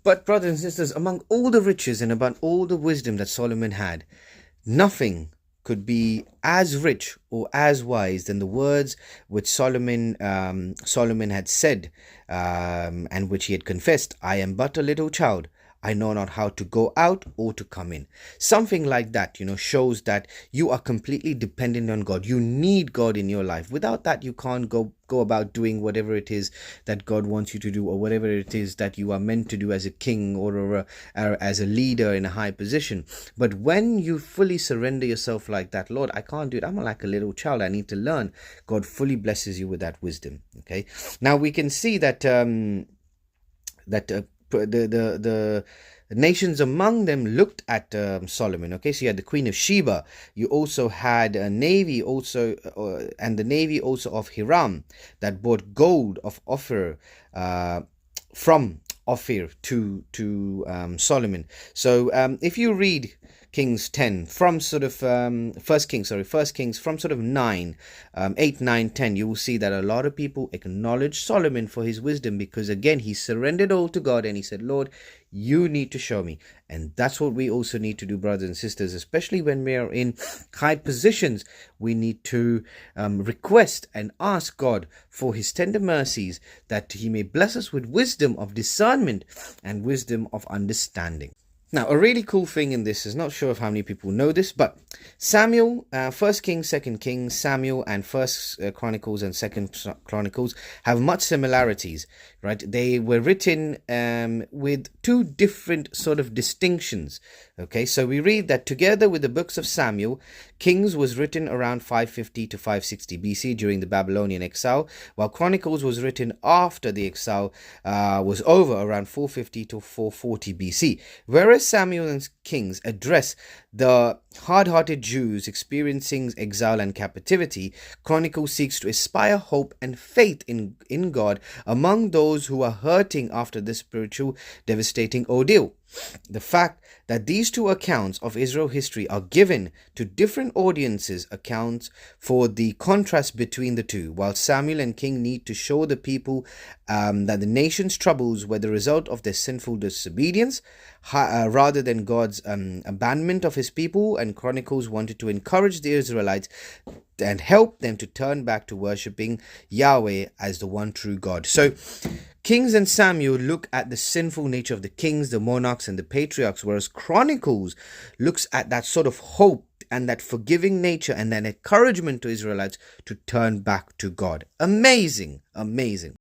But brothers and sisters, among all the riches and about all the wisdom that Solomon had, nothing could be as rich or as wise than the words which Solomon had said, and which he had confessed, I am but a little child. I know not how to go out or to come in. Something like that, shows that you are completely dependent on God. You need God in your life. Without that, you can't go about doing whatever it is that God wants you to do, or whatever it is that you are meant to do as a king or as a leader in a high position. But when you fully surrender yourself like that, Lord, I can't do it. I'm like a little child. I need to learn. God fully blesses you with that wisdom. Okay. Now we can see that the nations among them looked at Solomon. Okay, so you had the Queen of Sheba. You also had a navy, and the navy also of Hiram, that brought gold of Ophir from Ophir to Solomon. So if you read Kings 10 from sort of First Kings from sort of 8, 9, 10, you will see that a lot of people acknowledge Solomon for his wisdom, because again, he surrendered all to God and he said, Lord, you need to show me. And that's what we also need to do, brothers and sisters, especially when we are in high positions. We need to request and ask God for his tender mercies, that he may bless us with wisdom of discernment and wisdom of understanding. Now, a really cool thing in this is, not sure if how many people know this, but Samuel, 1 Kings, 2 Kings, Samuel, and 1 Chronicles and 2 Chronicles have much similarities, right? They were written with two different sort of distinctions. Okay, so we read that together with the books of Samuel, Kings was written around 550 to 560 BC during the Babylonian exile, while Chronicles was written after the exile was over, around 450 to 440 BC. Whereas Samuel and Kings address the hard-hearted Jews experiencing exile and captivity, Chronicles seeks to inspire hope and faith in God among those who are hurting after this spiritual devastating ordeal. The fact that these two accounts of Israel history are given to different audiences accounts for the contrast between the two. While Samuel and King need to show the people that the nation's troubles were the result of their sinful disobedience rather than God's abandonment of his people, and Chronicles wanted to encourage the Israelites and help them to turn back to worshipping Yahweh as the one true God. So Kings and Samuel look at the sinful nature of the kings, the monarchs, and the patriarchs, whereas Chronicles looks at that sort of hope and that forgiving nature and that encouragement to Israelites to turn back to God. Amazing, amazing.